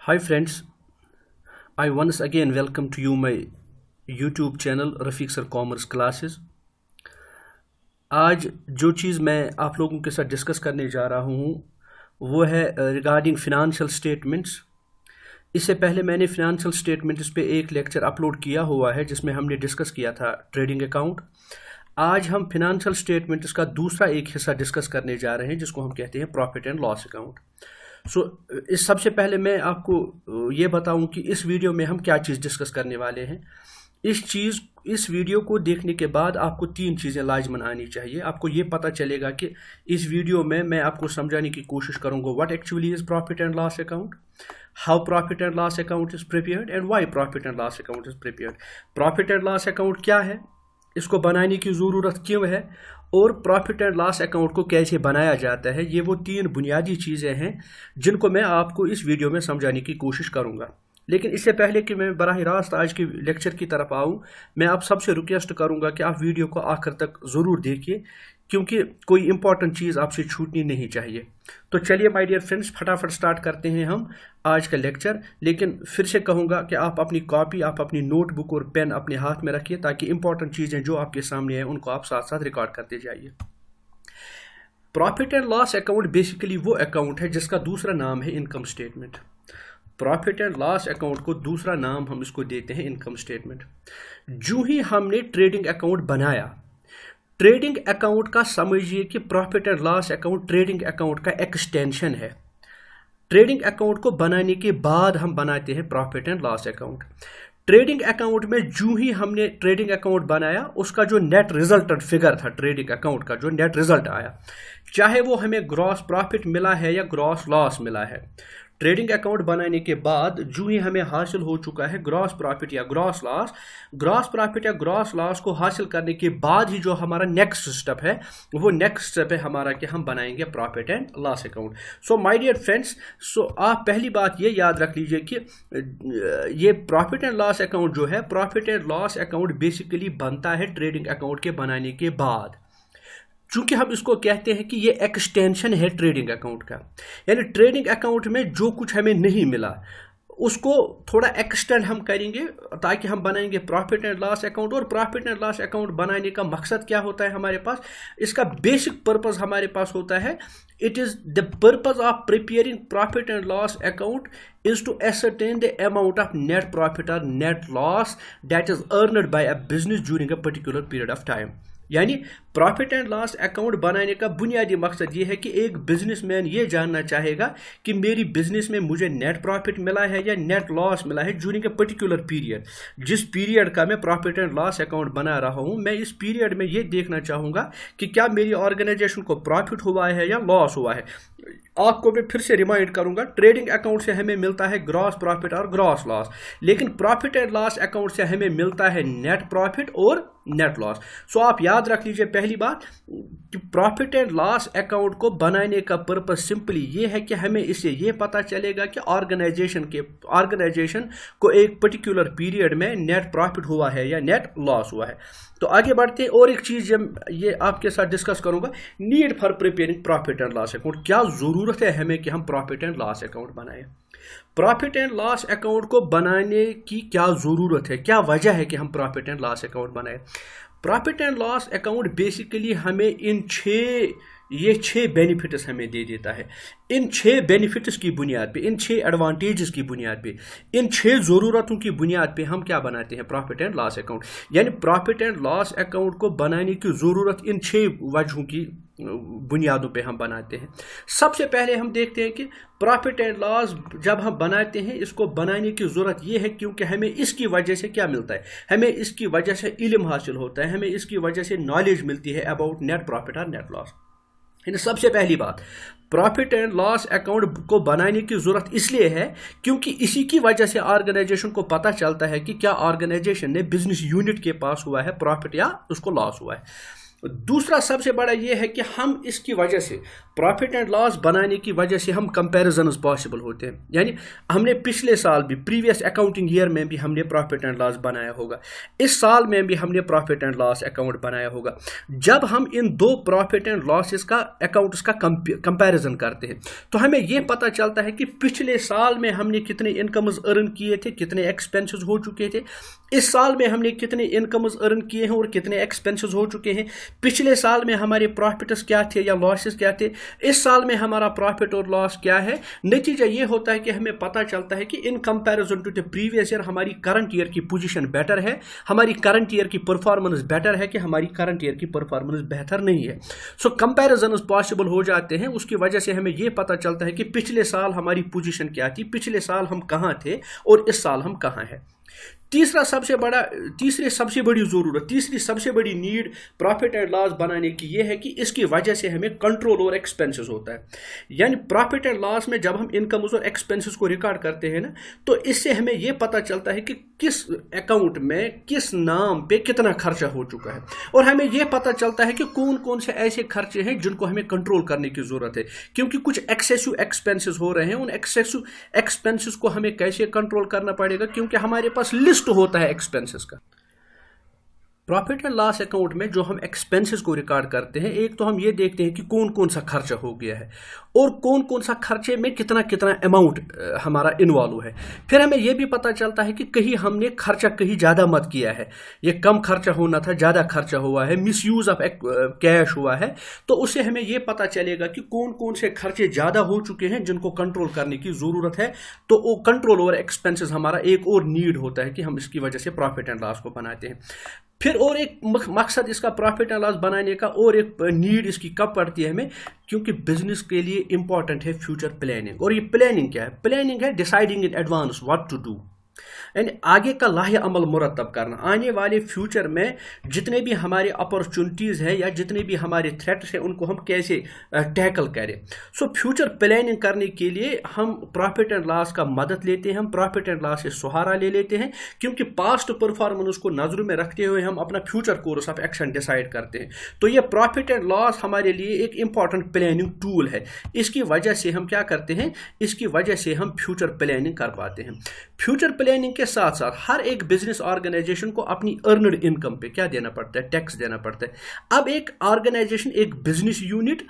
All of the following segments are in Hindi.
Hi friends, I once again welcome to you my YouTube channel Rafiq sir commerce classes. आज जो चीज़ मैं आप लोगों के साथ डिस्कस करने जा रहा हूँ वो है रिगार्डिंग फिनंशियल स्टेटमेंट्स। इससे पहले मैंने फिनंशियल स्टेटमेंट्स पे एक लेक्चर अपलोड किया हुआ है जिसमें हमने डिस्कस किया था ट्रेडिंग अकाउंट। आज हम फिनंशियल स्टेटमेंट्स का दूसरा एक हिस्सा डिस्कस करने जा रहे हैं जिसको हम कहते हैं प्रॉफिट एंड लॉस अकाउंट। इस सबसे पहले मैं आपको ये बताऊं कि इस वीडियो में हम क्या चीज़ डिस्कस करने वाले हैं। इस वीडियो को देखने के बाद आपको तीन चीज़ें लाजमन आनी चाहिए। आपको ये पता चलेगा कि इस वीडियो में मैं आपको समझाने की कोशिश करूंगा what actually is profit and loss account, how profit and loss account is prepared and why profit and loss account is prepared. Profit and loss account क्या है, इसको बनाने की ज़रूरत क्यों है और प्रॉफिट एंड लॉस अकाउंट को कैसे बनाया जाता है। ये वो तीन बुनियादी चीज़ें हैं जिनको मैं आपको इस वीडियो में समझाने की कोशिश करूंगा। लेकिन इससे पहले कि मैं बराह रास्त आज की लेक्चर की तरफ आऊँ, मैं आप सबसे रिक्वेस्ट करूंगा कि आप वीडियो को आखिर तक ज़रूर देखिए क्योंकि कोई इंपॉर्टेंट चीज़ आपसे छूटनी नहीं चाहिए। तो चलिए माय डियर फ्रेंड्स, फटाफट स्टार्ट करते हैं हम आज का लेक्चर। लेकिन फिर से कहूँगा कि आप अपनी कॉपी, आप अपनी नोटबुक और पेन अपने हाथ में रखिए ताकि इंपॉर्टेंट चीज़ें जो आपके सामने हैं उनको आप साथ साथ रिकॉर्ड करते जाइए। Profit and loss account basically वो अकाउंट है जिसका दूसरा नाम है income statement. Profit and loss account को दूसरा नाम हम इसको देते हैं इनकम स्टेटमेंट। जो ही हमने ट्रेडिंग अकाउंट बनाया, ट्रेडिंग अकाउंट का समझिए कि profit and loss account trading account का एक्सटेंशन है। ट्रेडिंग अकाउंट को बनाने के बाद हम बनाते हैं profit and loss account. Trading account में जो ही हमने ट्रेडिंग अकाउंट बनाया, उसका जो नेट रिजल्टेड फिगर था ट्रेडिंग अकाउंट का, जो नेट रिजल्ट आया, चाहे वो हमें ग्रॉस प्रॉफिट मिला है या ग्रॉस लॉस मिला है, ट्रेडिंग अकाउंट बनाने के बाद जो ही हमें हासिल हो चुका है ग्रॉस प्रॉफिट या ग्रॉस लॉस, ग्रॉस प्रॉफिट या ग्रॉस लॉस को हासिल करने के बाद ही जो हमारा नेक्स्ट स्टेप है वो नेक्स्ट स्टेप है हमारा कि हम बनाएंगे profit and loss account. So my dear friends, आप पहली बात ये याद रख लीजिए कि ये प्रॉफिट एंड लॉस अकाउंट जो है, profit and loss account basically बनता है ट्रेडिंग अकाउंट के बनाने के बाद। चूंकि हम इसको कहते हैं कि ये एक्सटेंशन है ट्रेडिंग अकाउंट का, यानी ट्रेडिंग अकाउंट में जो कुछ हमें नहीं मिला उसको थोड़ा एक्सटेंड हम करेंगे ताकि हम बनाएंगे प्रॉफिट एंड लॉस अकाउंट। और प्रॉफिट एंड लॉस अकाउंट बनाने का मकसद क्या होता है हमारे पास, इसका बेसिक पर्पस हमारे पास होता है, it is the purpose of preparing profit and loss account is to ascertain the amount of net profit or net loss that is earned by a business during a particular period of time। यानी प्रॉफिट एंड लॉस अकाउंट बनाने का बुनियादी मकसद ये है कि एक बिजनेसमैन ये जानना चाहेगा कि मेरी बिजनेस में मुझे नेट प्रॉफिट मिला है या नेट लॉस मिला है ड्यूरिंग ए पर्टिकुलर पीरियड। जिस पीरियड का मैं प्रॉफिट एंड लॉस अकाउंट बना रहा हूँ, मैं इस पीरियड में ये देखना चाहूँगा कि क्या मेरी ऑर्गेनाइजेशन को प्रॉफिट हुआ है या लॉस हुआ है। आपको मैं फिर से रिमाइंड करूंगा, ट्रेडिंग अकाउंट से हमें मिलता है ग्रॉस प्रॉफिट और ग्रॉस लॉस, लेकिन प्रॉफिट एंड लॉस अकाउंट से हमें मिलता है नेट प्रॉफिट और नेट लॉस। सो आप याद रख लीजिए पहली बात कि प्रॉफिट एंड लॉस अकाउंट को बनाने का पर्पस सिंपली ये है कि हमें इससे ये पता चलेगा कि ऑर्गेनाइजेशन को एक पर्टिकुलर पीरियड में नेट प्रॉफिट हुआ है या नेट लॉस हुआ है। तो आगे बढ़ते हैं और एक चीज़ जब ये आपके साथ डिस्कस करूंगा, need for preparing profit and loss account. क्या ज़रूरत है हमें कि हम प्रॉफिट एंड लॉस अकाउंट बनाएं। प्रॉफिट एंड लॉस अकाउंट को बनाने की क्या ज़रूरत है, क्या वजह है कि हम प्रॉफिट एंड लॉस अकाउंट बनाएं। Profit and loss account basically हमें ये छः बेनिफिट्स हमें दे देता है। इन छः बेनिफिट्स की बुनियाद पे, इन छः एडवांटेजेस की बुनियाद पे, इन छः ज़रूरतों की बुनियाद पे हम क्या बनाते हैं प्रॉफिट एंड लॉस अकाउंट। यानी प्रॉफिट एंड लॉस अकाउंट को बनाने की ज़रूरत इन छः वजहों की बुनियादों पे हम बनाते हैं। सबसे पहले हम देखते हैं कि प्रॉफिट एंड लॉस जब हम बनाते हैं, इसको बनाने की ज़रूरत ये है क्योंकि हमें इसकी वजह से क्या मिलता है, हमें इसकी वजह से इल्म हासिल होता है, हमें इसकी वजह से नॉलेज मिलती है अबाउट नेट प्रॉफिट और नेट लॉस। सबसे पहली बात, प्रॉफिट एंड लॉस अकाउंट को बनाने की ज़रूरत इसलिए है क्योंकि इसी की वजह से ऑर्गेनाइजेशन को पता चलता है कि क्या ऑर्गेनाइजेशन ने बिजनेस यूनिट के पास हुआ है प्रॉफिट या उसको लॉस हुआ है। दूसरा सबसे बड़ा ये है कि हम इसकी वजह से प्रॉफिट एंड लॉस बनाने की वजह से हम कंपैरिजन्स पॉसिबल होते हैं। यानी हमने पिछले साल भी प्रीवियस अकाउंटिंग ईयर में भी हमने प्रॉफिट एंड लॉस बनाया होगा, इस साल में भी हमने प्रॉफिट एंड लॉस अकाउंट बनाया होगा। जब हम इन दो प्रॉफिट एंड लॉसेस का अकाउंट्स का कंपैरिजन करते हैं तो हमें यह पता चलता है कि पिछले साल में हमने कितने इनकम्स अर्न किए थे, कितने एक्सपेंसेस हो चुके थे, इस साल में हमने कितने इनकम्स अर्न किए हैं और कितने एक्सपेंसेस हो चुके हैं, पिछले साल में हमारे प्रॉफिट्स क्या थे या लॉसेस क्या थे, इस साल में हमारा प्रॉफिट और लॉस क्या है। नतीजा ये होता है कि हमें पता चलता है कि in comparison to the previous year हमारी करंट ईयर की पोजीशन बेटर है, हमारी करंट ईयर की परफॉर्मेंस बेटर है कि हमारी करंट ईयर की परफॉर्मेंस बेहतर नहीं है। सो कंपैरिजन पॉसिबल हो जाते हैं, उसकी वजह से हमें यह पता चलता है कि पिछले साल हमारी पोजीशन क्या थी, पिछले साल हम कहाँ थे और इस साल हम कहाँ हैं। तीसरी सबसे बड़ी नीड प्रॉफिट एंड लॉस बनाने की यह है कि इसकी वजह से हमें कंट्रोल और एक्सपेंसेस होता है। यानी प्रॉफिट एंड लॉस में जब हम इनकम्स और एक्सपेंसेस को रिकॉर्ड करते हैं ना, तो इससे हमें यह पता चलता है कि किस अकाउंट में किस नाम पे कितना खर्चा हो चुका है, और हमें यह पता चलता है कि कौन कौन से ऐसे खर्चे हैं जिनको हमें कंट्रोल करने की जरूरत है, क्योंकि कुछ एक्सेसिव एक्सपेंसेस हो रहे हैं। उन एक्सेसिव एक्सपेंसेस को हमें कैसे कंट्रोल करना पड़ेगा, क्योंकि हमारे पास लिस्ट होता है एक्सपेंसेस का। प्रॉफिट एंड लॉस अकाउंट में जो हम एक्सपेंसेस को रिकॉर्ड करते हैं, एक तो हम ये देखते हैं कि कौन कौन सा खर्चा हो गया है और कौन कौन सा खर्चे में कितना कितना अमाउंट हमारा इन्वॉल्व है। फिर हमें यह भी पता चलता है कि कहीं हमने खर्चा कहीं ज़्यादा मत किया है, ये कम खर्चा होना था, ज़्यादा खर्चा हुआ है, मिसयूज ऑफ कैश हुआ है। तो उससे हमें यह पता चलेगा कि कौन कौन से खर्चे ज़्यादा हो चुके हैं जिनको कंट्रोल करने की ज़रूरत है। तो वो कंट्रोल ओवर एक्सपेंसेस हमारा एक और नीड होता है कि हम इसकी वजह से प्रॉफिट एंड लॉस को बनाते हैं। फिर और एक मकसद इसका प्रॉफिट एंड लॉस बनाने का और एक नीड इसकी कब पड़ती है हमें, क्योंकि बिजनेस के लिए इंपॉर्टेंट है फ्यूचर प्लानिंग। और ये प्लानिंग क्या है? प्लानिंग है deciding in advance what to do, यानी आगे का लाहे अमल मुरतब करना। आने वाले फ्यूचर में जितने भी हमारे अपॉर्चुनिटीज़ हैं या जितने भी हमारे थ्रेट्स हैं उनको हम कैसे टैकल करें। सो फ्यूचर प्लानिंग करने के लिए हम प्रॉफिट एंड लॉस का मदद लेते हैं, हम प्रॉफिट एंड लॉस से सहारा ले लेते हैं, क्योंकि पास्ट परफॉर्मेंस को नज़र में रखते हुए हम अपना future course of action decide करते हैं। तो ये प्रॉफिट एंड लॉस हमारे लिए एक इंपॉर्टेंट प्लानिंग टूल है। इसकी वजह से हम क्या करते हैं, इसकी वजह से हम फ्यूचर प्लानिंग कर पाते हैं। फ्यूचर प्लानिंग के साथ साथ हर एक बिजनेस ऑर्गेनाइजेशन को अपनी अर्नड इनकम पे क्या देना पड़ता है, टैक्स देना पड़ता है। अब एक ऑर्गेनाइजेशन, एक बिजनेस यूनिट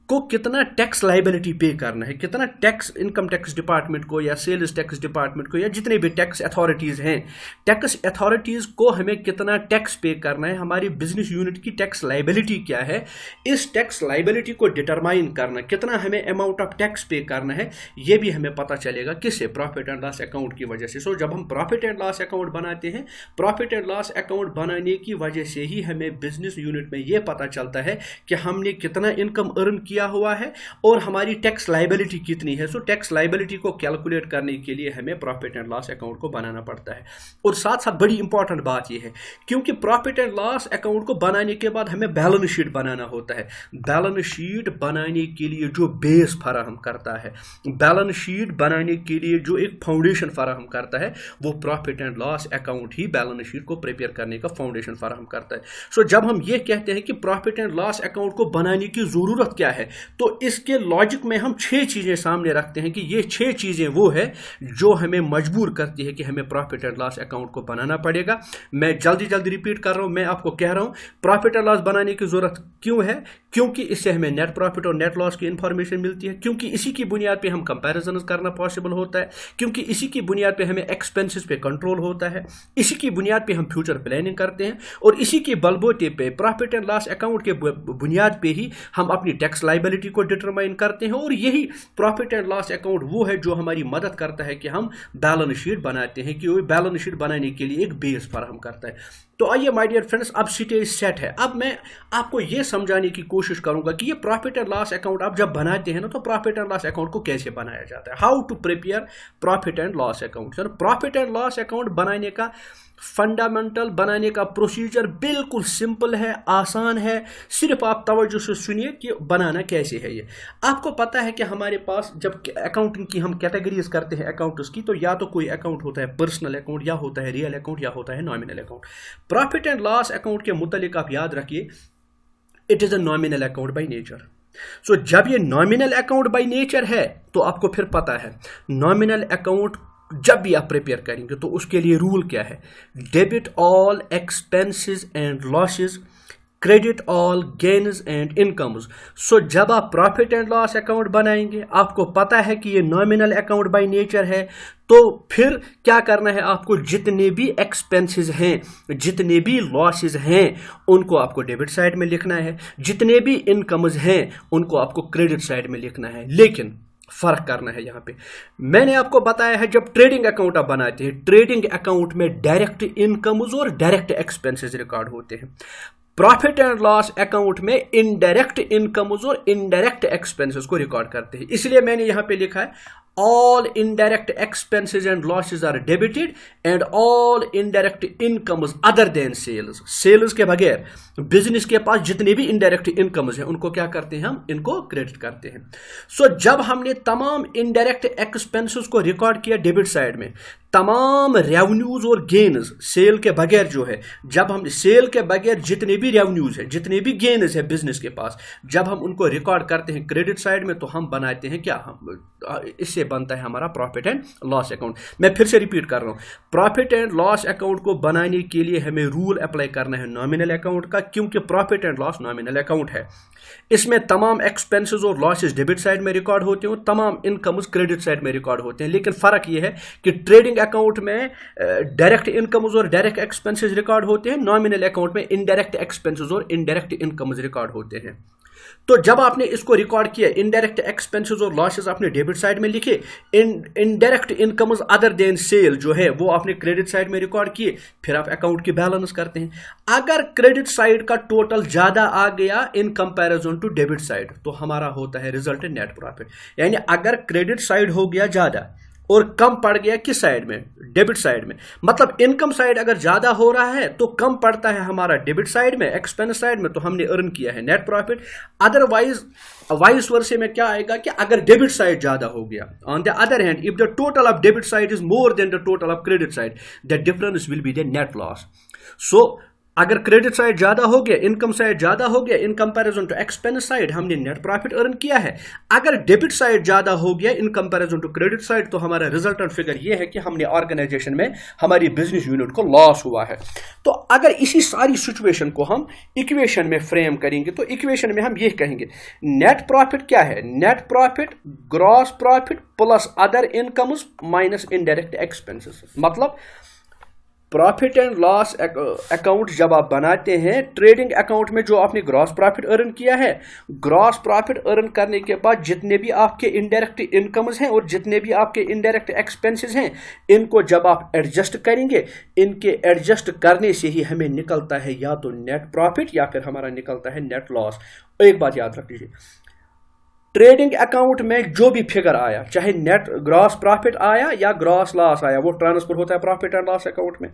को कितना टैक्स लाइबिलिटी पे करना है, कितना टैक्स इनकम टैक्स डिपार्टमेंट को या सेल्स टैक्स डिपार्टमेंट को या जितने भी टैक्स अथॉरिटीज़ हैं, टैक्स अथॉरिटीज़ को हमें कितना टैक्स पे करना है, हमारी बिजनेस यूनिट की टैक्स लाइबिलिटी क्या है, इस टैक्स लाइबिलिटी को डिटरमाइन करना, कितना हमें अमाउंट ऑफ टैक्स पे करना है, ये भी हमें पता चलेगा किससे, प्रॉफिट एंड लॉस अकाउंट की वजह से। सो जब हम प्रॉफिट एंड लॉस अकाउंट बनाते हैं, प्रॉफिट एंड लॉस अकाउंट बनाने की वजह से ही हमें बिजनेस यूनिट में ये पता चलता है कि हमने कितना इनकम अर्न किया हुआ है और हमारी टैक्स लाइबिलिटी कितनी है। सो टैक्स लाइबिलिटी को कैलकुलेट करने के लिए हमें प्रॉफिट एंड लॉस अकाउंट को बनाना पड़ता है। और साथ साथ बड़ी इंपॉर्टेंट बात यह है, क्योंकि प्रॉफिट एंड लॉस अकाउंट को बनाने के बाद हमें बैलेंस शीट बनाना होता है। बैलेंस शीट बनाने के लिए जो बेस फराहम करता है, बैलेंस शीट बनाने के लिए जो एक फाउंडेशन फराहम करता है, वो profit and loss account he balance sheet को प्रिपेयर करने का फाउंडेशन फराहम करता है। सो जब हम ये कहते हैं कि प्रॉफिट एंड लॉस अकाउंट को बनाने की जरूरत क्या है, तो इसके लॉजिक में हम 6 चीजें सामने रखते हैं कि ये 6 चीजें वो है जो हमें मजबूर करती है कि हमें प्रॉफिट एंड लॉस अकाउंट को बनाना पड़ेगा। मैं जल्दी रिपीट कर रहा हूं, मैं आपको कह रहा हूं प्रॉफिट एंड लॉस बनाने की जरूरत क्यों है, क्योंकि इससे हमें नेट प्रॉफिट और नेट लॉस की इंफॉर्मेशन मिलती है, क्योंकि इसी की बुनियाद पे हम कंपैरिजन करना पॉसिबल होता है, क्योंकि इसी की बुनियाद पे हमें एक्सपेंसेस पे कंट्रोल होता है, इसी की बुनियाद पे हम फ्यूचर प्लानिंग करते हैं, और इसी के बलबूते पे प्रॉफिट एंड लॉस अकाउंट के बुनियाद पे ही हम अपनी टैक्स लाइबिलिटी को डिटरमाइन करते हैं। और यही प्रॉफिट एंड लॉस अकाउंट वो है जो हमारी मदद करता है कि हम बैलेंस शीट बनाते हैं, कि वो बैलेंस शीट बनाने के लिए एक बेस फराहम करता है। तो आइए माय डियर फ्रेंड्स, अब स्टेज सेट है। अब मैं आपको ये समझाने की कोशिश करूंगा कि ये प्रॉफिट एंड लॉस अकाउंट आप जब बनाते हैं ना, तो प्रॉफिट एंड लॉस अकाउंट को कैसे बनाया जाता है, how to prepare profit and loss account. Profit and loss account बनाने का फंडामेंटल, बनाने का प्रोसीजर बिल्कुल सिंपल है, आसान है। सिर्फ आप तवज्जो से सुनिए कि बनाना कैसे है। ये आपको पता है कि हमारे पास जब अकाउंटिंग की हम कैटेगरीज करते हैं अकाउंट्स की, तो या तो कोई अकाउंट होता है पर्सनल अकाउंट, या होता है रियल अकाउंट, या होता है nominal account. Profit and loss account के मुतालिक आप याद रखिए it is a nominal account by nature. So जब ये नॉमिनल अकाउंट बाय नेचर है तो आपको फिर पता है नॉमिनल अकाउंट जब भी आप प्रिपेयर करेंगे तो उसके लिए रूल क्या है, debit all expenses and losses, credit all gains and incomes. So जब आप प्रॉफिट एंड लॉस अकाउंट बनाएंगे, आपको पता है कि ये नॉमिनल अकाउंट बाय नेचर है, तो फिर क्या करना है, आपको जितने भी एक्सपेंसेस हैं, जितने भी लॉसेस हैं, उनको आपको डेबिट साइड में लिखना है, जितने भी इनकम्स हैं उनको आपको क्रेडिट साइड में लिखना है। लेकिन फर्क करना है यहां पे, मैंने आपको बताया है जब ट्रेडिंग अकाउंट आप बनाते हैं, ट्रेडिंग अकाउंट में डायरेक्ट इनकम्स और डायरेक्ट एक्सपेंसेस रिकॉर्ड होते हैं। प्रॉफिट एंड लॉस अकाउंट में इनडायरेक्ट इनकम्स और इनडायरेक्ट एक्सपेंसेस को रिकॉर्ड करते हैं। इसलिए मैंने यहां पे लिखा है all indirect expenses and losses are debited and all indirect incomes other than sales। Sales के बगैर बिजनेस के पास जितने भी इनडायरेक्ट इनकम्स हैं उनको क्या करते हैं, हम इनको क्रेडिट करते हैं। सो जब हमने तमाम इनडायरेक्ट एक्सपेंसेस को रिकॉर्ड किया डेबिट साइड में, तमाम रेवेन्यूज और गेन्स सेल के बगैर जो है, जब हम सेल के बगैर जितने भी रेवेन्यूज है, जितने भी गेन्स है बिजनेस के पास, जब हम उनको रिकॉर्ड करते हैं क्रेडिट साइड में, तो हम बनाते हैं क्या, हम इससे बनता है हमारा प्रॉफिट एंड लॉस अकाउंट। मैं फिर से रिपीट कर रहा हूं, प्रॉफिट एंड लॉस अकाउंट को बनाने के लिए हमें रूल अप्लाई करना है नॉमिनल अकाउंट का, क्योंकि profit and loss nominal account है। इसमें तमाम एक्सपेंसेस और लॉसेस डेबिट साइड में रिकॉर्ड होते हैं, तमाम इनकम्स क्रेडिट साइड में रिकॉर्ड होते हैं। लेकिन फर्क यह है कि ट्रेडिंग अकाउंट में डायरेक्ट इनकम्स और डायरेक्ट एक्सपेंसेस रिकॉर्ड होते हैं, नॉमिनल अकाउंट में इनडायरेक्ट एक्सपेंसेस और इनडायरेक्ट इनकम्स रिकॉर्ड होते हैं। तो जब आपने इसको रिकॉर्ड किया, इनडायरेक्ट एक्सपेंसेस और लॉसेस आपने डेबिट साइड में लिखे, indirect incomes other than sale जो है वो आपने क्रेडिट साइड में रिकॉर्ड किए, फिर आप अकाउंट की बैलेंस करते हैं। अगर क्रेडिट साइड का टोटल ज्यादा आ गया in comparison to debit side, तो हमारा होता है रिजल्ट नेट प्रॉफिट। यानी अगर क्रेडिट साइड हो गया ज्यादा और कम पड़ गया किस साइड में, डेबिट साइड में, मतलब इनकम साइड अगर ज्यादा हो रहा है तो कम पड़ता है हमारा डेबिट साइड में, एक्सपेंस साइड में, तो हमने अर्न किया है net profit. Otherwise vice versus में क्या आएगा कि अगर डेबिट साइड ज्यादा हो गया, on the other hand if the total of debit side is more than the total of credit side, the difference will be the net loss. So अगर क्रेडिट साइड ज्यादा हो गया, इनकम साइड ज्यादा हो गया in comparison to expense side, हमने नेट प्रॉफिट अर्न किया है। अगर डेबिट साइड ज्यादा हो गया in comparison to credit side, तो हमारा रिजल्टेंट फिगर यह है कि हमने ऑर्गेनाइजेशन में, हमारी बिजनेस यूनिट को लॉस हुआ है। तो अगर इसी सारी सिचुएशन को हम इक्वेशन में फ्रेम करेंगे, तो इक्वेशन में हम ये कहेंगे नेट प्रॉफिट क्या है, net profit gross profit plus other incomes minus indirect expenses. मतलब प्रॉफिट एंड लॉस अकाउंट जब आप बनाते हैं, ट्रेडिंग अकाउंट में जो आपने ग्रॉस प्रॉफिट अर्न किया है, ग्रॉस प्रॉफिट अर्न करने के बाद जितने भी आपके इनडायरेक्ट इनकम्स हैं और जितने भी आपके इनडायरेक्ट एक्सपेंसेस हैं, इनको जब आप एडजस्ट करेंगे, इनके एडजस्ट करने से ही हमें निकलता है या तो नेट प्रॉफिट या फिर हमारा निकलता है नेट लॉस। एक बात याद रख लीजिए, ट्रेडिंग अकाउंट में जो भी फिगर आया, चाहे नेट ग्रॉस प्रॉफिट आया या ग्रॉस लॉस आया, वो ट्रांसफर होता है प्रॉफिट एंड लॉस अकाउंट में।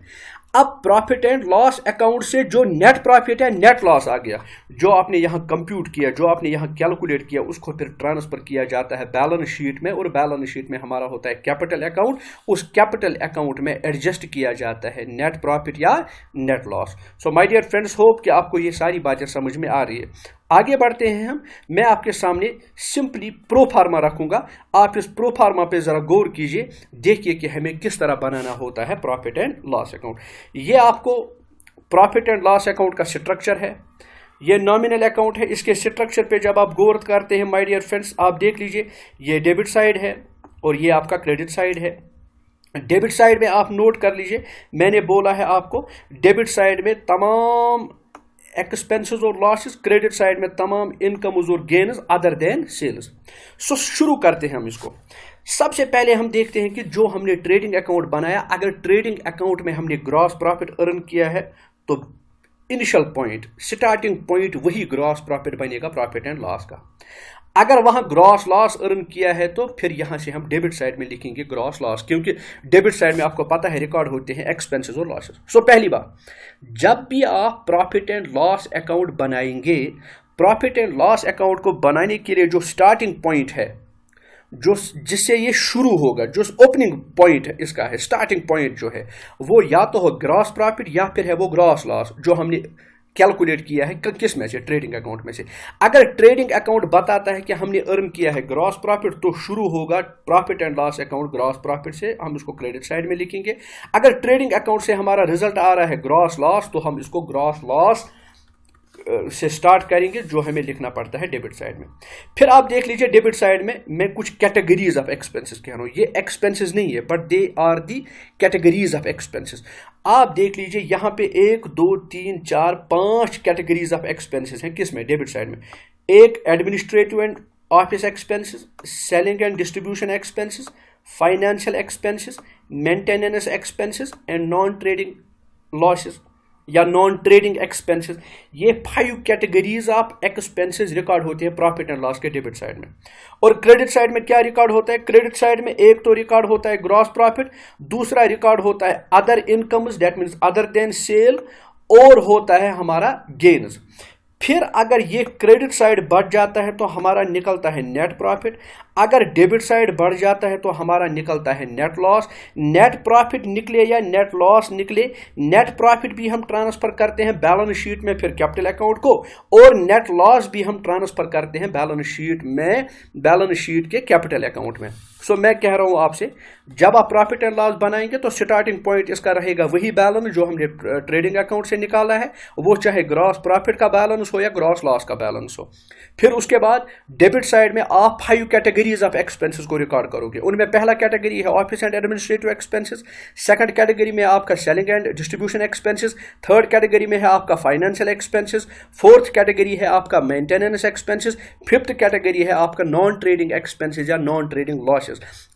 अब प्रॉफिट एंड लॉस अकाउंट से जो नेट प्रॉफिट है, नेट लॉस आ गया, जो आपने यहां कंप्यूट किया, जो आपने यहां कैलकुलेट किया, उसको फिर ट्रांसफर किया जाता है बैलेंस शीट में, और बैलेंस शीट में हमारा होता है कैपिटल अकाउंट। उस कैपिटल अकाउंट में एडजस्ट किया जाता है नेट प्रॉफिट या net loss. So my dear friends, hope कि आपको ये सारी बातें समझ में आ रही है। आगे बढ़ते हैं हम, मैं आपके सामने सिंपली प्रो फार्मा रखूंगा, आप इस प्रो फार्मा पे जरा गौर कीजिए, देखिए कि हमें किस तरह बनाना होता है प्रॉफिट एंड लॉस अकाउंट। ये आपको प्रॉफिट एंड लॉस अकाउंट का स्ट्रक्चर है, ये नॉमिनल अकाउंट है। इसके स्ट्रक्चर पे जब आप गौर करते हैं माय डियर फ्रेंड्स, आप देख लीजिए, ये डेबिट साइड है और ये आपका क्रेडिट साइड है। डेबिट साइड में आप नोट कर लीजिए, मैंने बोला है आपको डेबिट साइड में तमाम एक्सपेंसेस और लॉसेस, क्रेडिट साइड में तमाम इनकम्स और गेन्स अदर देन सेल्स। सो शुरू करते हैं हम इसको। सबसे पहले हम देखते हैं कि जो हमने ट्रेडिंग अकाउंट बनाया, अगर ट्रेडिंग अकाउंट में हमने ग्रॉस प्रॉफिट अर्न किया है, तो इनिशियल पॉइंट, स्टार्टिंग पॉइंट वही ग्रॉस प्रॉफिट बनेगा प्रॉफिट एंड लॉस का। अगर वहां ग्रॉस लॉस अर्न किया है, तो फिर यहां से हम डेबिट साइड में लिखेंगे ग्रॉस लॉस, क्योंकि डेबिट साइड में आपको पता है रिकॉर्ड होते हैं एक्सपेंसेस और लॉसेस। सो पहली बात, जब भी आप प्रॉफिट एंड लॉस अकाउंट बनाएंगे, प्रॉफिट एंड लॉस अकाउंट को बनाने के लिए जो स्टार्टिंग पॉइंट है, जो जिससे ये शुरू होगा, जो ओपनिंग पॉइंट है इसका है, स्टार्टिंग पॉइंट जो है, वो या तो हो ग्रॉस प्रॉफिट या फिर है वो ग्रॉस लॉस, जो हमने कैलकुलेट किया है किस में से, ट्रेडिंग अकाउंट में से। अगर ट्रेडिंग अकाउंट बताता है कि हमने अर्न किया है ग्रॉस प्रॉफिट, तो शुरू होगा profit and loss account gross profit से, हम इसको क्रेडिट साइड में लिखेंगे। अगर ट्रेडिंग अकाउंट से हमारा रिजल्ट आ रहा है ग्रॉस लॉस, तो हम इसको ग्रॉस लॉस से स्टार्ट करेंगे, जो हमें लिखना पड़ता है डेबिट साइड में। फिर आप देख लीजिए डेबिट साइड में मैं कुछ कैटेगरीज ऑफ एक्सपेंसेस कह रहा हूं, ये एक्सपेंसेस नहीं है but they are the categories of expenses. आप देख लीजिए यहां पे 1 2 3 4 5 कैटेगरीज ऑफ एक्सपेंसेस हैं, किस में, डेबिट साइड में। एक administrative and office expenses, selling and distribution expenses, financial expenses, maintenance expenses and non trading losses या नॉन ट्रेडिंग एक्सपेंसेस। ये 5 कैटेगरीज ऑफ एक्सपेंसेस रिकॉर्ड होते हैं प्रॉफिट एंड लॉस के डेबिट साइड में। और क्रेडिट साइड में क्या रिकॉर्ड होता है? क्रेडिट साइड में एक तो रिकॉर्ड होता है ग्रॉस प्रॉफिट, दूसरा रिकॉर्ड होता है other incomes, that means other than sale, और होता है हमारा गेन्स। फिर अगर ये क्रेडिट साइड बढ़ जाता है तो हमारा निकलता है नेट प्रॉफिट, अगर डेबिट साइड बढ़ जाता है तो हमारा निकलता है नेट लॉस। नेट प्रॉफिट निकले या नेट लॉस निकले, नेट प्रॉफिट भी हम ट्रांसफर करते हैं बैलेंस शीट में फिर कैपिटल अकाउंट को, और नेट लॉस भी हम ट्रांसफर करते हैं बैलेंस शीट में, बैलेंस शीट के कैपिटल अकाउंट में। सो मैं कह रहा हूं आपसे, जब आप प्रॉफिट एंड लॉस बनाएंगे तो स्टार्टिंग पॉइंट इसका रहेगा वही बैलेंस जो हमने ट्रेडिंग अकाउंट से निकाला है, वो चाहे ग्रॉस प्रॉफिट का बैलेंस हो या ग्रॉस लॉस का बैलेंस हो। फिर उसके बाद डेबिट साइड में आप 5 कैटेगरीज ऑफ एक्सपेंसेस को रिकॉर्ड करोगे। उनमें पहला कैटेगरी है office and administrative expenses, second category में आपका selling and distribution expenses, third category में है आपका फाइनेंशियल एक्सपेंसेस, फोर्थ कैटेगरी है आपका मेंटेनेंस एक्सपेंसेस, फिफ्थ कैटेगरी है आपका नॉन ट्रेडिंग एक्सपेंसेस या नॉन ट्रेडिंग लॉसेस।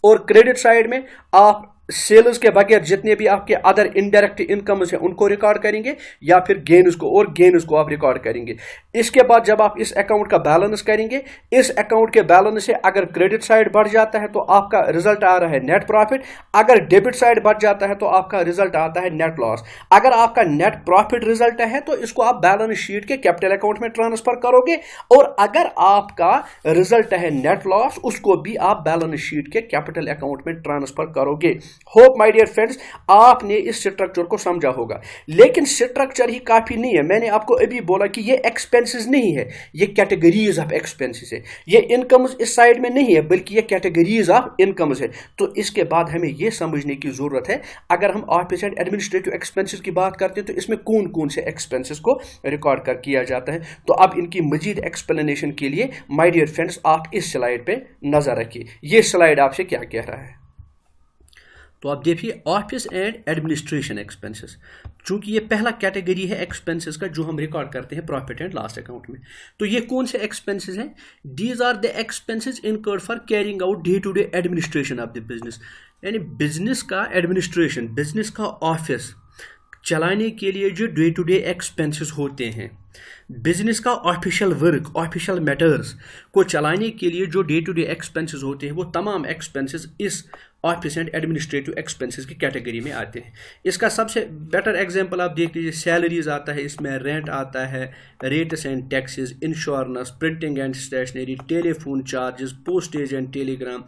और क्रेडिट साइड में आप सेल्स के बगैर जितने भी आपके अदर इनडायरेक्ट इनकम्स हैं उनको रिकॉर्ड करेंगे, या फिर गेन्स को, और गेन्स को आप रिकॉर्ड करेंगे। इसके बाद जब आप इस अकाउंट का बैलेंस करेंगे, इस अकाउंट के बैलेंस से अगर क्रेडिट साइड बढ़ जाता है तो आपका रिजल्ट आ रहा है नेट प्रॉफिट, अगर डेबिट साइड बढ़ जाता है तो आपका रिजल्ट आता है नेट लॉस। अगर आपका नेट प्रॉफिट रिजल्ट है तो इसको आप बैलेंस शीट के कैपिटल अकाउंट में ट्रांसफर करोगे, और अगर आपका रिजल्ट है नेट लॉस, उसको भी आप बैलेंस शीट के कैपिटल अकाउंट में ट्रांसफर करोगे। होप माय डियर फ्रेंड्स आपने इस स्ट्रक्चर को समझा होगा। लेकिन स्ट्रक्चर ही काफी नहीं है, मैंने आपको अभी बोला कि ये एक्सपेंसेस नहीं है, ये कैटेगरीज ऑफ एक्सपेंसेस है। ये इनकम्स इस साइड में नहीं है बल्कि ये कैटेगरीज ऑफ इनकम्स है। तो इसके बाद हमें यह समझने की जरूरत है, अगर हम ऑफिस एंड एडमिनिस्ट्रेटिव एक्सपेंसेस की बात करते हैं तो इसमें कौन कौन से एक्सपेंसेस को रिकॉर्ड कर किया जाता है। तो अब इनकी मजीद एक्सप्लेनेशन के लिए माय डियर फ्रेंड्स आप इस स्लाइड पे नजर रखिए, ये स्लाइड आपसे क्या कह रहा है। तो आप देखिए ऑफिस एंड एडमिनिस्ट्रेशन एक्सपेंसेस, चूंकि ये पहला कैटेगरी है एक्सपेंसेस का जो हम रिकॉर्ड करते हैं प्रॉफिट एंड लॉस अकाउंट में। तो ये कौन से एक्सपेंसेस हैं? These are the expenses incurred for carrying out day to day administration of the business, यानी बिजनेस का एडमिनिस्ट्रेशन, बिजनेस का ऑफिस चलाने के लिए जो डे टू डे एक्सपेंसेस होते हैं, बिजनेस का ऑफिशियल वर्क, ऑफिशियल मैटर्स को चलाने के लिए जो डे टू डे एक्सपेंसेस होते हैं, वो तमाम एक्सपेंसेस इस ऑफिस एंड एडमिनिस्ट्रेटिव एक्सपेंसेस की कैटेगरी में आते हैं। इसका सबसे बेटर एग्जांपल आप देख लीजिए, सैलरीज आता है, इसमें रेंट आता है, rates and taxes, insurance, printing and stationery, telephone charges, postage and telegram,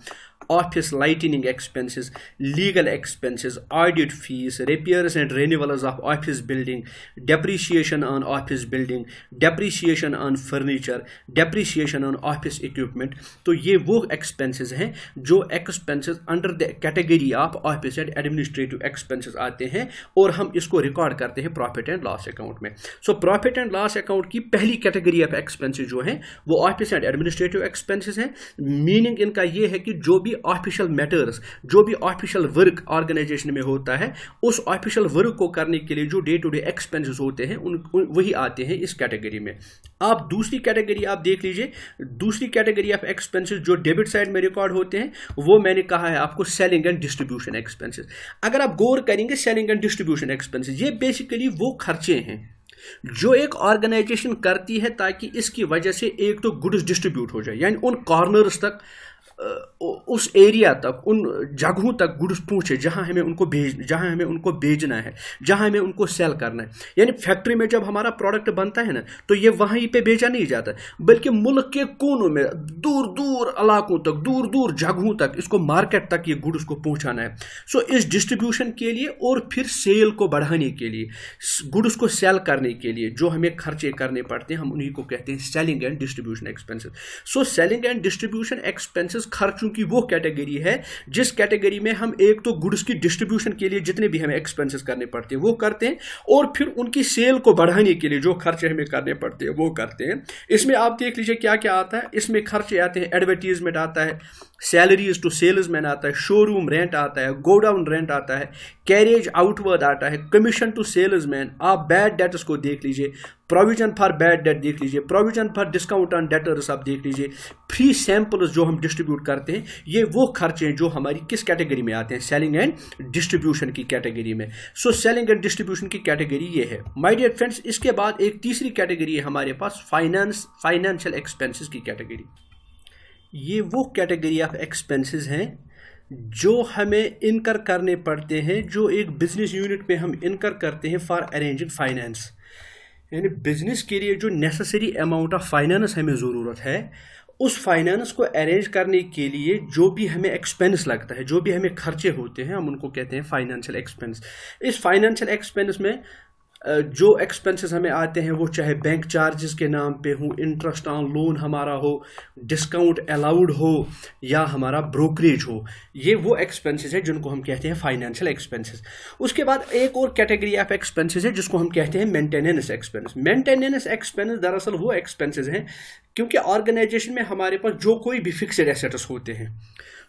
office lightning expenses, legal expenses, audit fees, repairs and renewals of office building, depreciation on office building, depreciation on furniture, depreciation on office equipment. तो ये वो एक्सपेंसेस हैं जो expenses under the category of office and administrative expenses आते हैं, और हम इसको रिकॉर्ड करते हैं प्रॉफिट एंड लॉस अकाउंट में। So profit and loss account की पहली कैटेगरी ऑफ एक्सपेंसेस जो हैं वो ऑफिस एंड एडमिनिस्ट्रेटिव एक्सपेंसेस हैं। मीनिंग इनका ये है कि जो भी ऑफिशियल मैटर्स, जो भी ऑफिशियल वर्क ऑर्गेनाइजेशन में होता है, उस ऑफिशियल वर्क को करने के लिए जो डे टू डे एक्सपेंसेस होते हैं वही आते हैं इस कैटेगरी में। आप दूसरी कैटेगरी आप देख लीजिए, दूसरी कैटेगरी ऑफ एक्सपेंसेस जो डेबिट साइड में रिकॉर्ड होते हैं वो मैंने कहा है आपको सेलिंग एंड डिस्ट्रीब्यूशन एक्सपेंसेस। अगर आप गौर करेंगे सेलिंग एंड डिस्ट्रीब्यूशन एक्सपेंसेस ये बेसिकली वो खर्चे हैं जो एक ऑर्गेनाइजेशन करती है ताकि इसकी वजह से एक तो गुड्स डिस्ट्रीब्यूट हो जाए, यानी उन कॉर्नर्स तक उस एरिया तक, उन जगहों तक गुड्स पहुँचे जहाँ हमें उनको बेचना है, जहाँ हमें उनको सेल करना है। यानी फैक्ट्री में जब हमारा प्रोडक्ट बनता है ना, तो ये वहीं पे बेचा नहीं जाता, बल्कि मुल्क के कोनों में, दूर दूर इलाकों तक, दूर दूर जगहों तक, इसको मार्केट तक ये गुड्स को पहुँचाना है। सो इस डिस्ट्रीब्यूशन के लिए और फिर सेल को बढ़ाने के लिए, गुड्स को सेल करने के लिए जो हमें खर्चे करने पड़ते हैं, हम उन्हीं को कहते हैं selling and distribution expenses. So selling and distribution expenses खर्चों की वो कैटेगरी है जिस कैटेगरी में हम एक तो गुड्स की डिस्ट्रीब्यूशन के लिए जितने भी हमें एक्सपेंसेस करने पड़ते हैं वो करते हैं, और फिर उनकी सेल को बढ़ाने के लिए जो खर्चे हमें करने पड़ते हैं वो करते हैं। इसमें आप देख लीजिए क्या क्या आता है। इसमें खर्चे आते हैं, एडवर्टीजमेंट आता है, सैलरीज टू सेल्समैन आता है, शोरूम रेंट आता है, गोडाउन रेंट आता है, कैरेज आउटवर्ड आता है, कमीशन टू सेल्समैन। आप बैड डेटर्स को देख लीजिए, प्रोविजन फॉर बैड डेट देख लीजिए, provision for discount on debtors आप देख लीजिए, फ्री सैंपल्स जो हम डिस्ट्रीब्यूट करते हैं, ये वो खर्चे हैं जो हमारी किस कैटेगरी में आते हैं, सेलिंग एंड डिस्ट्रीब्यूशन की कैटेगरी में। सो सेलिंग एंड डिस्ट्रीब्यूशन की कैटेगरी ये है माय डियर फ्रेंड्स। इसके बाद एक तीसरी कैटेगरी है हमारे पास, फाइनेंशियल एक्सपेंसेस की कैटेगरी। ये वो कैटेगरी ऑफ एक्सपेंसेस हैं जो हमें इनकर करने पड़ते हैं, जो एक बिजनेस यूनिट में हम इनकर करते हैं फॉर अरेंजिंग फाइनेंस। यानी बिजनेस के लिए जो नेसेसरी अमाउंट ऑफ फाइनेंस हमें ज़रूरत है, उस फाइनेंस को अरेंज करने के लिए जो भी हमें एक्सपेंस लगता है, जो भी हमें खर्चे होते हैं, हम उनको कहते हैं फाइनेंशियल एक्सपेंस। इस फाइनेंशियल एक्सपेंस में जो एक्सपेंसेस हमें आते हैं वो चाहे बैंक चार्जेस के नाम पे हो, इंटरेस्ट ऑन लोन हमारा हो, डिस्काउंट अलाउड हो, या हमारा ब्रोकरेज हो, ये वो एक्सपेंसेस है जिनको हम कहते हैं फाइनेंशियल एक्सपेंसेस। उसके बाद एक और कैटेगरी ऑफ एक्सपेंसेस है जिसको हम कहते हैं मेंटेनेंस एक्सपेंस। मेंटेनेंस एक्सपेंस दरअसल वो एक्सपेंसेस हैं क्योंकि ऑर्गेनाइजेशन में हमारे पास जो कोई भी फिक्स्ड एसेट्स होते हैं,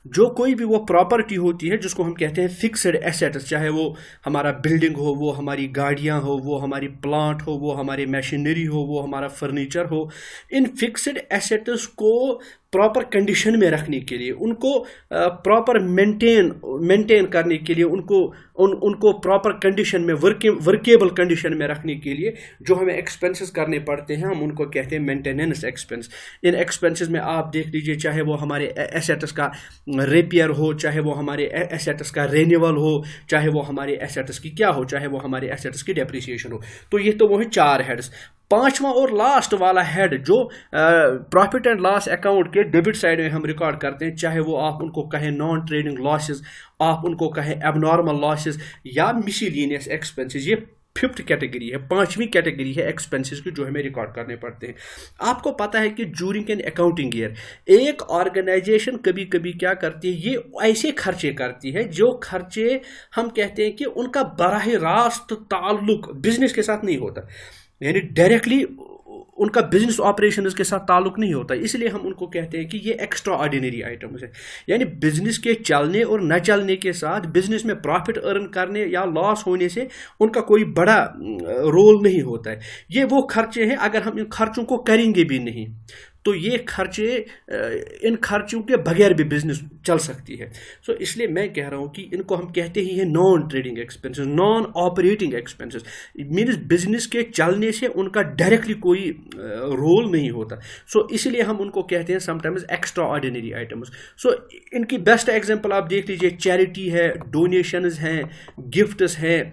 जो कोई भी वो प्रॉपर्टी होती है जिसको हम कहते हैं फिक्स्ड एसेट्स, चाहे वो हमारा बिल्डिंग हो, वो हमारी गाड़ियां हो, वो हमारी प्लांट हो, वो हमारी मशीनरी हो, वो हमारा फर्नीचर हो, इन फिक्स्ड एसेट्स को प्रॉपर कंडीशन में रखने के लिए, उनको प्रॉपर मेंटेन करने के लिए, उनको प्रॉपर कंडीशन में, वर्केबल कंडीशन में रखने के लिए जो हमें एक्सपेंसेस करने पड़ते हैं, हम उनको कहते हैं मेंटेनेंस एक्सपेंस। इन एक्सपेंसेस में आप देख लीजिए, चाहे वो हमारे एसेट्स का रिपेयर हो, चाहे वो हमारे एसेट्स का रेन्यूअल हो, चाहे वो हमारे एसेट्स की क्या हो, चाहे वो हमारे एसेट्स की डेप्रिसिएशन हो। तो ये तो वो है 4 हेड्स। पांचवा और लास्ट वाला हेड जो प्रॉफिट एंड लॉस अकाउंट के डेबिट साइड में हम रिकॉर्ड करते हैं, चाहे वो आप उनको कहें नॉन ट्रेडिंग लॉसेस, आप उनको कहें एबनॉर्मल लॉसेस या मिसलेनियस एक्सपेंसेस, ये 5th कैटेगरी है, 5वीं कैटेगरी है एक्सपेंसेस की जो हमें रिकॉर्ड करने पड़ते हैं। आपको पता है कि ड्यूरिंग एन अकाउंटिंग ईयर एक ऑर्गेनाइजेशन कभी कभी क्या करती है, ये ऐसे खर्चे करती है जो खर्चे हम कहते हैं कि उनका बराह रास्त ताल्लुक बिजनेस के साथ नहीं होता, यानी डायरेक्टली उनका बिजनेस ऑपरेशंस के साथ ताल्लुक नहीं होता, इसलिए हम उनको कहते हैं कि ये एक्स्ट्रा ऑर्डिनरी आइटम्स है। यानी बिजनेस के चलने और न चलने के साथ बिजनेस में प्रॉफिट अर्न करने या लॉस होने से उनका कोई बड़ा रोल नहीं होता है। ये वो खर्चे हैं, अगर हम इन खर्चों को करेंगे भी नहीं तो ये खर्चे, इन खर्चों के बगैर भी बिजनेस चल सकती है। सो इसलिए मैं कह रहा हूँ कि इनको हम कहते ही हैं non trading expenses, non operating expenses. Means business के चलने से उनका डायरेक्टली कोई रोल नहीं होता। सो इसलिए हम उनको कहते हैं समटाइम्स एक्स्ट्रा ऑर्डिनरी आइटम्स। सो इनकी बेस्ट एग्जांपल आप देख लीजिए, चैरिटी है, डोनेशंस हैं, गिफ्ट्स हैं,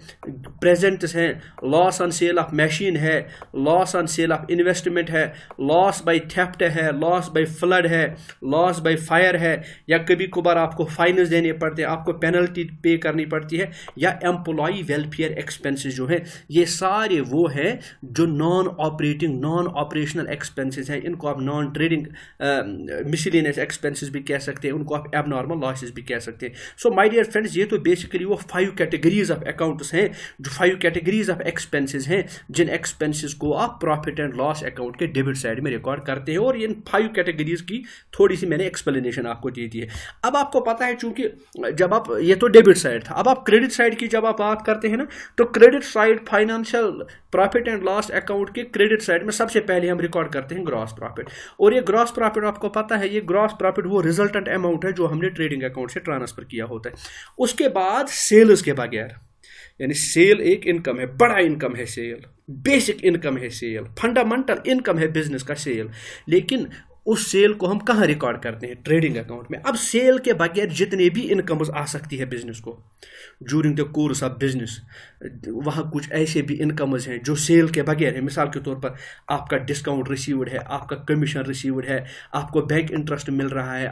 प्रेजेंट्स हैं, loss on sale of machine है, loss on sale of investment है, लॉस बाय थेफ्ट है, लॉस बाय फ्लड है, लॉस बाय फायर है, या कभी कभार आपको फाइन्स देने पड़ते हैं, आपको पेनल्टी पे करनी पड़ती है, या एम्प्लॉय वेलफेयर एक्सपेंसेस जो है, ये सारे वो हैं जो non operating, non operational expenses हैं। इनको आप नॉन ट्रेडिंग मिसलेनियस एक्सपेंसेस भी कह सकते हैं, उनको आप एबनॉर्मल लॉसेस भी कह सकते हैं। सो माय डियर फ्रेंड्स, ये तो बेसिकली वो 5 कैटेगरीज ऑफ अकाउंट्स हैं, जो 5 कैटेगरीज ऑफ एक्सपेंसेस हैं, जिन एक्सपेंसेस को आप प्रॉफिट एंड लॉस अकाउंट के डेबिट साइड में रिकॉर्ड करते हैं। और इन 5 कैटेगरीज की थोड़ी सी मैंने एक्सप्लेनेशन आपको दे दी है। अब आपको पता है, चूंकि जब आप, ये तो डेबिट साइड था, अब आप क्रेडिट साइड की जब आप बात करते हैं ना, तो credit side financial profit and loss account के क्रेडिट साइड में सबसे पहले हम रिकॉर्ड करते हैं ग्रॉस प्रॉफिट। और ये ग्रॉस प्रॉफिट आपको पता है, ये ग्रॉस प्रॉफिट वो रिजल्टेंट अमाउंट है जो हमने ट्रेडिंग अकाउंट से ट्रांसफर किया होता है। उसके बाद सेल्स के बगैर, यानी सेल एक इनकम है, बड़ा इनकम है सेल, बेसिक इनकम है सेल, फंडामेंटल इनकम है बिजनेस का सेल, लेकिन उस सेल को हम कहाँ रिकॉर्ड करते हैं? ट्रेडिंग अकाउंट में। अब सेल के बगैर जितने भी इनकम्स आ सकती है बिजनेस को during the course of business, वहाँ कुछ ऐसे भी इनकम्स हैं जो सेल के बगैर है। मिसाल के तौर पर आपका डिस्काउंट रिसीव्ड है, आपका कमीशन रिसीव्ड है, आपको बैंक इंटरेस्ट मिल रहा है,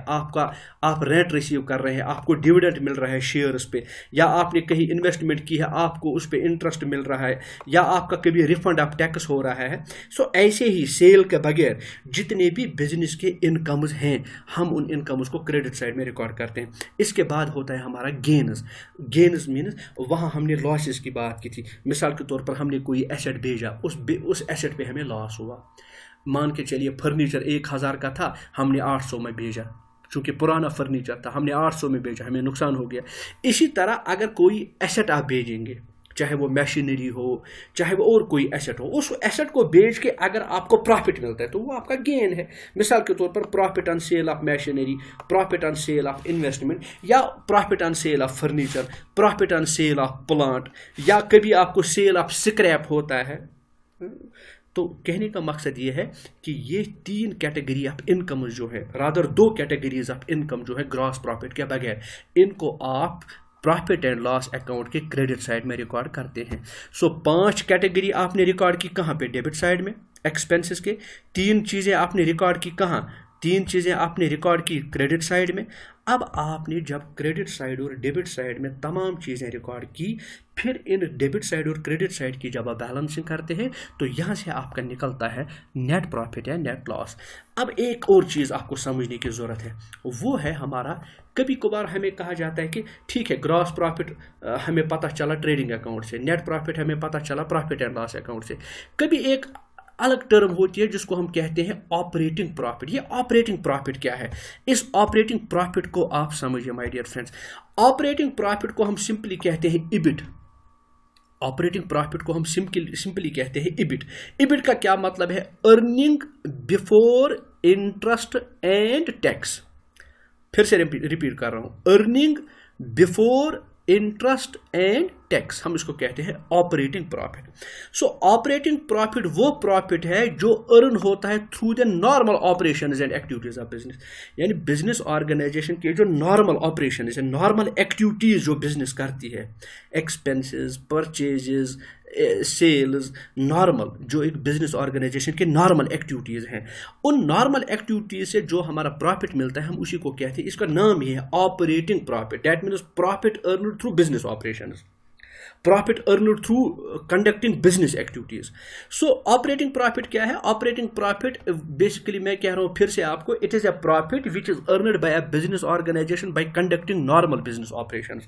आप रेंट रिसीव कर रहे हैं, आपको डिविडेंड मिल रहा है शेयर्स पे, या आपने कहीं इन्वेस्टमेंट की है आपको उस पर इंटरेस्ट मिल रहा है, या आपका कभी रिफंड ऑफ टैक्स हो रहा है। सो ऐसे ही सेल के बगैर जितने भी बिजनेस के इनकम्स हैं हम उन इनकम्स को क्रेडिट साइड में रिकॉर्ड करते हैं। इसके बाद होता है हमारा गेन्स। गेन्स मीन्स वहाँ हमने लॉसेस की बात की थी। मिसाल के तौर पर हमने कोई एसेट भेजा, उस एसेट पे हमें लॉस हुआ। मान के चलिए फर्नीचर 1000 का था, हमने 800 में भेजा, चूँकि पुराना फर्नीचर था, हमने 800 में भेजा, हमें नुकसान हो गया। इसी तरह अगर कोई एसेट आप भेजेंगे, चाहे वो मशीनरी हो चाहे वो और कोई एसेट हो, उस एसेट को बेच के अगर आपको प्रॉफिट मिलता है तो वो आपका गेन है। मिसाल के तौर पर profit on sale of machinery, profit on sale of investment, या profit on sale of furniture, profit on sale of plant, या कभी आपको सेल ऑफ स्क्रैप होता है। तो कहने का मकसद ये है कि ये 3 कैटेगरी ऑफ इनकम जो है, रादर 2 कैटेगरीज ऑफ इनकम जो है ग्रॉस प्रॉफिट के बगैर, इनको आप प्रॉफिट एंड लॉस अकाउंट के क्रेडिट साइड में रिकॉर्ड करते हैं। सो 5 कैटेगरी आपने रिकॉर्ड की कहाँ पे? डेबिट साइड में एक्सपेंसेस के। 3 चीज़ें आपने रिकॉर्ड की कहाँ? 3 चीज़ें आपने रिकॉर्ड की क्रेडिट साइड में। अब आपने जब क्रेडिट साइड और डेबिट साइड में तमाम चीज़ें रिकॉर्ड की, फिर इन डेबिट साइड और क्रेडिट साइड की जब आप बैलेंसिंग करते हैं तो यहाँ से आपका निकलता है नेट प्रॉफिट या नेट लॉस। अब एक और चीज़ आपको समझने की ज़रूरत है, वो है हमारा, कभी कभार हमें कहा जाता है कि ठीक है ग्रॉस प्रॉफिट हमें पता चला ट्रेडिंग अकाउंट से, नेट प्रॉफिट हमें पता चला प्रॉफिट एंड लॉस अकाउंट से। कभी एक अलग टर्म होती है जिसको हम कहते हैं ऑपरेटिंग प्रॉफिट। ये ऑपरेटिंग प्रॉफिट क्या है? इस ऑपरेटिंग प्रॉफिट को आप समझिए my dear friends. Operating profit को हम सिंपली कहते हैं इबिट। ऑपरेटिंग प्रॉफिट को हम सिंपली कहते हैं इबिट। इबिट का क्या मतलब है? Earning before interest and tax. फिर से रिपीट कर रहा हूं, earning before interest and tax, हम इसको कहते हैं ऑपरेटिंग प्रॉफिट। सो ऑपरेटिंग प्रॉफिट वो प्रॉफिट है जो अर्न होता है through the normal operations and activities of business. यानी बिजनेस ऑर्गेनाइजेशन के जो नॉर्मल ऑपरेशंस है, नॉर्मल एक्टिविटीज जो बिजनेस करती है, एक्सपेंसेस, परचेजेस, सेल्स, नॉर्मल जो एक बिजनेस ऑर्गेनाइजेशन के नॉर्मल एक्टिविटीज़ हैं, उन नॉर्मल एक्टिविटीज़ से जो हमारा प्रॉफिट मिलता है हम उसी को कहते हैं, इसका नाम ही है operating profit. That means profit earned through business operations, profit earned through conducting business activities. So operating profit क्या है? ऑपरेटिंग प्रॉफिट बेसिकली मैं कह रहा हूं फिर से आपको, it is a profit which is earned by a business organisation by conducting normal business operations.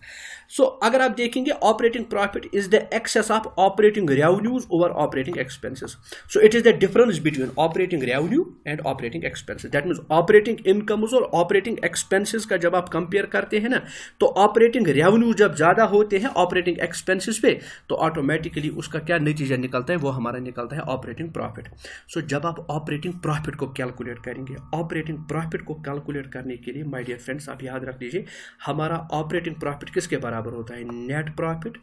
So अगर आप देखेंगे operating profit is the excess of operating revenues over operating expenses. So it is the difference between operating revenue and operating expenses. That means operating incomes और ऑपरेटिंग एक्सपेंसेस का जब आप कंपेयर करते हैं ना, तो ऑपरेटिंग रेवेन्यू जब ज्यादा होते हैं ऑपरेटिंग एक्सपेंसेस पे, तो ऑटोमेटिकली उसका क्या नतीजा निकलता है? वो हमारा निकलता है ऑपरेटिंग प्रॉफिट। सो जब आप ऑपरेटिंग प्रॉफिट को कैलकुलेट करेंगे, ऑपरेटिंग प्रॉफिट को कैलकुलेट करने के लिए माय डियर फ्रेंड्स आप याद रख लीजिए, हमारा ऑपरेटिंग प्रॉफिट किसके बराबर होता है? Net profit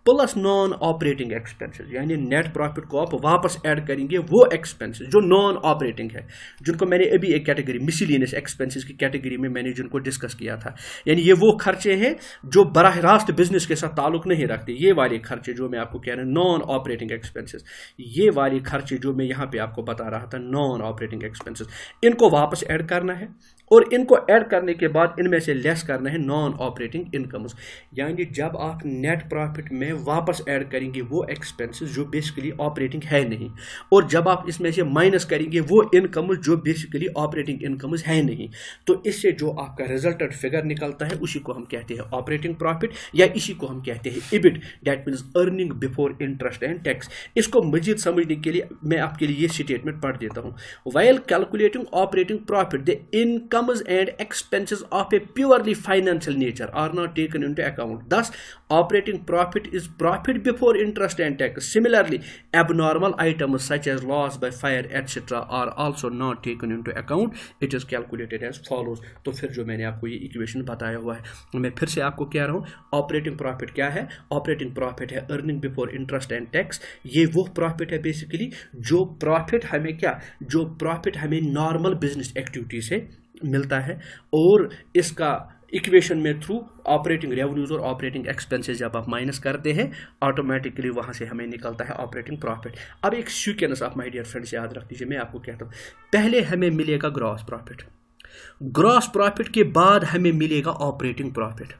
plus non operating expenses. यानी नेट प्रॉफिट को आप वापस ऐड करेंगे वो एक्सपेंसेस जो नॉन ऑपरेटिंग है, जिनको मैंने अभी एक कैटेगरी मिसलिनियस एक्सपेंसेस की कैटेगरी में मैंने जिनको डिस्कस किया था। यानी ये वो खर्चे हैं जो बराह रास्त बिजनेस के साथ ताल्लुक नहीं रखते। ये वाले खर्चे जो मैं आपको कह रहा हूँ नॉन ऑपरेटिंग एक्सपेंसेस, ये वाले खर्चे जो मैं यहाँ पे आपको बता रहा था नॉन ऑपरेटिंग एक्सपेंसेस, इनको वापस ऐड करना है और इनको ऐड करने के बाद इनमें से लेस करना है नॉन ऑपरेटिंग इनकम्स। यानी जब आप नेट प्रॉफिट में वापस ऐड करेंगे वो एक्सपेंसेस जो बेसिकली ऑपरेटिंग है नहीं, और जब आप इसमें से माइनस करेंगे वो इनकम्स जो बेसिकली ऑपरेटिंग इनकम्स है नहीं, तो इससे जो आपका रिजल्टेड फिगर निकलता है उसी को हम कहते हैं ऑपरेटिंग प्रॉफिट, या इसी को हम कहते हैं EBIT. That means earning before interest and tax. इसको मजीद समझने के लिए मैं आपके लिए ये स्टेटमेंट पढ़ देता हूँ। While calculating operating profit the income incomes and expenses of a purely financial nature are not taken into account. Thus, operating profit is profit before interest and tax. Similarly, abnormal items such as loss by fire, etc. are also not taken into account. It is calculated as follows. तो फिर जो मैंने आपको ये इक्वेशन बताया हुआ है, मैं फिर से आपको कह रहा हूँ, ऑपरेटिंग प्रॉफिट क्या है? ऑपरेटिंग प्रॉफिट है earning before interest and tax. ये वो प्रॉफिट है बेसिकली जो प्रॉफिट हमें क्या, जो प्रॉफिट हमें नॉर्मल बिजनेस एक्टिविटी से मिलता है, और इसका इक्वेशन में थ्रू ऑपरेटिंग रेवेन्यूज और ऑपरेटिंग एक्सपेंसेस जब आप माइनस करते हैं, ऑटोमेटिकली वहां से हमें निकलता है ऑपरेटिंग प्रॉफिट. अब एक सीक्वेंस आप माय डियर फ्रेंड्स याद रख लीजिए, मैं आपको कहता हूँ, पहले हमें मिलेगा ग्रॉस प्रॉफिट, ग्रॉस प्रॉफिट के बाद हमें मिलेगा ऑपरेटिंग प्रॉफिट,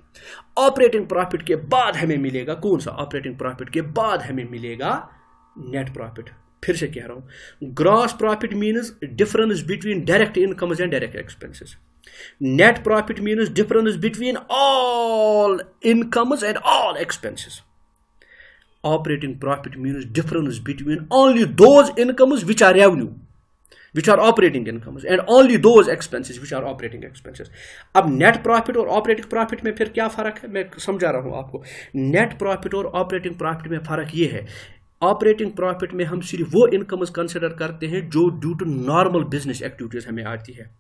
ऑपरेटिंग प्रॉफिट के बाद हमें मिलेगा कौन सा? ऑपरेटिंग प्रॉफिट के बाद हमें मिलेगा नेट प्रॉफिट. फिर से कह रहा हूं, gross profit means difference between direct incomes and direct expenses. Net profit means difference between all incomes and all expenses. Operating profit means difference between only those incomes which are revenue, which are operating incomes, and only those expenses which are operating expenses. अब नेट प्रॉफिट और ऑपरेटिंग प्रॉफिट में फिर क्या फर्क है, मैं समझा रहा हूं आपको. नेट प्रॉफिट और ऑपरेटिंग प्रॉफिट में फर्क ये है, ऑपरेटिंग प्रॉफिट में हम सिर्फ वो इनकम्स कंसिडर करते हैं जो due to normal business activities हमें आती है,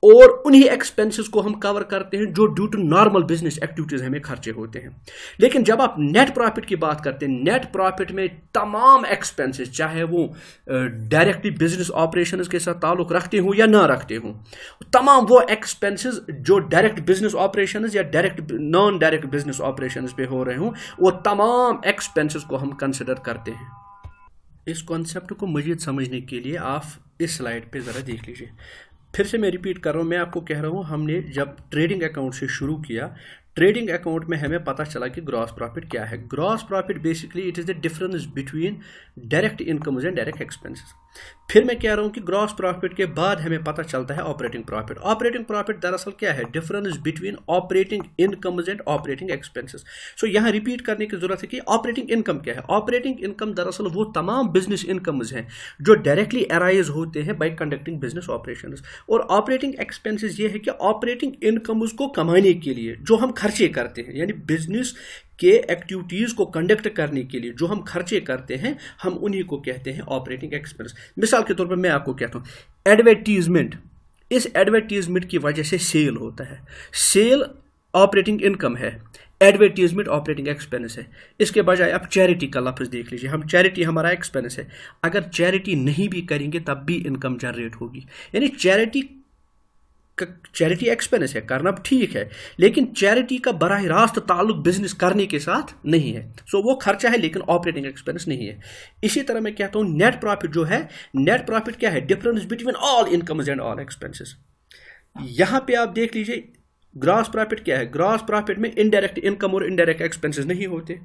और उन्हीं एक्सपेंसेस को हम कवर करते हैं जो due to normal business activities हमें खर्चे होते हैं. लेकिन जब आप नेट प्रॉफिट की बात करते हैं, नेट प्रॉफिट में तमाम एक्सपेंसेस, चाहे वो डायरेक्टली बिजनेस ऑपरेशंस के साथ ताल्लुक रखते हों या ना रखते हों, तमाम वो एक्सपेंसेस जो डायरेक्ट बिजनेस ऑपरेशंस या direct non direct business operations पे हो रहे हों, वो तमाम एक्सपेंसेस को हम कंसिडर करते हैं. इस कॉन्सेप्ट को मजीद समझने के लिए आप इस स्लाइड पे ज़रा देख लीजिए. फिर से मैं रिपीट कर रहा हूँ, मैं आपको कह रहा हूँ, हमने जब ट्रेडिंग अकाउंट से शुरू किया, ट्रेडिंग अकाउंट में हमें पता चला कि ग्रॉस प्रॉफिट क्या है. Gross profit basically it is the difference between direct incomes and direct expenses. फिर मैं कह रहा हूँ कि ग्रॉस प्रॉफिट के बाद हमें पता चलता है ऑपरेटिंग प्रॉफिट. ऑपरेटिंग प्रॉफिट दरअसल क्या है? Difference between operating incomes and operating expenses. So यहाँ रिपीट करने की जरूरत है कि ऑपरेटिंग इनकम क्या है. ऑपरेटिंग इनकम दरअसल वो तमाम बिजनेस इनकम्स हैं जो डायरेक्टली अराइज होते हैं बाय कंडक्टिंग बिजनेस ऑपरेशंस, और ऑपरेटिंग एक्सपेंसेस ये है कि ऑपरेटिंग इनकम्स को कमाने के लिए जो हम खर्चे करते हैं, यानी बिजनेस के एक्टिविटीज़ को कंडक्ट करने के लिए जो हम खर्चे करते हैं, हम उन्हीं को कहते हैं ऑपरेटिंग एक्सपेंस. मिसाल के तौर पर मैं आपको कहता हूँ एडवर्टीजमेंट, इस एडवर्टीजमेंट की वजह से सेल होता है, सेल ऑपरेटिंग इनकम है, एडवर्टीजमेंट ऑपरेटिंग एक्सपेंस है. इसके बजाय आप चैरिटी का लफ्ज़ देख लीजिए, हम चैरिटी हमारा एक्सपेंस है, अगर चैरिटी नहीं भी करेंगे तब भी इनकम जनरेट होगी. यानी चैरिटी एक्सपेंस है, करना ठीक है, लेकिन चैरिटी का बराह रास्त ताल्लुक बिजनेस करने के साथ नहीं है. सो वो खर्चा है लेकिन ऑपरेटिंग एक्सपेंस नहीं है. इसी तरह मैं कहता हूँ नेट प्रॉफिट जो है, नेट प्रॉफिट क्या है? Difference between all incomes and all expenses. यहां पे आप देख लीजिए ग्रॉस प्रॉफिट क्या है. ग्रॉस प्रॉफिट में इनडायरेक्ट इनकम और इनडायरेक्ट एक्सपेंसेस नहीं होते.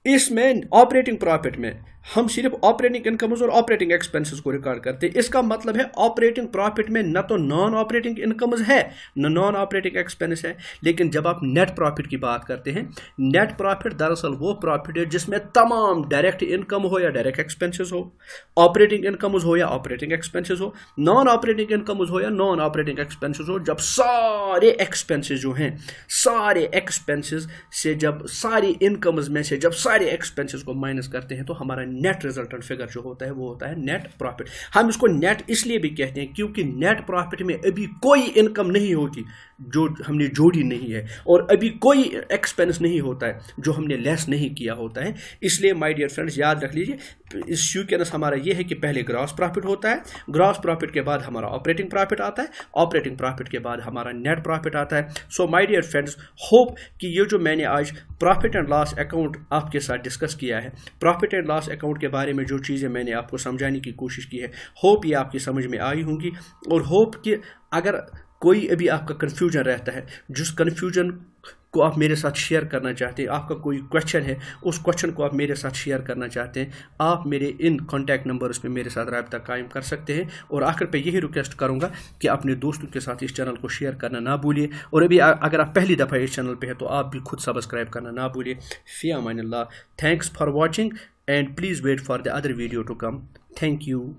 इसमें ऑपरेटिंग प्रॉफिट में हम सिर्फ ऑपरेटिंग इनकम्स और ऑपरेटिंग एक्सपेंसेस को रिकॉर्ड करते हैं. इसका मतलब है ऑपरेटिंग प्रॉफिट में न तो नॉन ऑपरेटिंग इनकम्स है न नॉन ऑपरेटिंग एक्सपेंस है. लेकिन जब आप नेट प्रॉफिट की बात करते हैं, नेट प्रॉफिट दरअसल वो प्रॉफिट है जिसमें तमाम डायरेक्ट इनकम हो या डायरेक्ट एक्सपेंसेस हो, ऑपरेटिंग इनकम्स हो या ऑपरेटिंग एक्सपेंसेस हो, नॉन ऑपरेटिंग इनकम्स हो या नॉन ऑपरेटिंग एक्सपेंसेस हो. जब सारे एक्सपेंसेस जो हैं, सारे एक्सपेंसेस से जब सारी इनकम्स में से जब सारे एक्सपेंसेस को माइनस करते हैं तो हमारा नेट रिजल्टेंट फिगर जो होता है वो होता है नेट प्रॉफिट. हम इसको नेट इसलिए भी कहते हैं क्योंकि नेट प्रॉफिट में अभी कोई इनकम नहीं होती जो हमने जोड़ी नहीं है, और अभी कोई एक्सपेंस नहीं होता है जो हमने लेस नहीं किया होता है. इसलिए माय डियर फ्रेंड्स याद रख लीजिए, इस सीक्वेंस हमारा ये है कि पहले ग्रॉस प्रॉफिट होता है, ग्रॉस प्रॉफिट के बाद हमारा ऑपरेटिंग प्रॉफिट आता है, ऑपरेटिंग प्रॉफिट के बाद हमारा नेट प्रॉफिट आता है. So my dear friends, hope कि ये जो मैंने आज प्रॉफिट एंड लॉस अकाउंट आपके साथ डिस्कस किया है, प्रॉफिट एंड लॉस अकाउंट के बारे में जो चीज़ें मैंने आपको समझाने की कोशिश की है, होप ये आपकी समझ में आई होंगी. और होप कि अगर कोई अभी आपका कन्फ्यूजन रहता है, जिस कन्फ्यूजन को आप मेरे साथ शेयर करना चाहते हैं, आपका कोई क्वेश्चन है, उस क्वेश्चन को आप मेरे साथ शेयर करना चाहते हैं, आप मेरे इन कॉन्टैक्ट नंबर्स पे मेरे साथ राब्ता कायम कर सकते हैं. और आखिर पे यही रिक्वेस्ट करूंगा कि अपने दोस्तों के साथ इस चैनल को शेयर करना ना भूलिए. और अभी अगर आप पहली दफ़ा इस चैनल पे हैं तो आप भी खुद सब्सक्राइब करना ना भूलिए. फ़ी अमान अल्लाह. Thanks for watching and please wait for the other video to come. Thank you.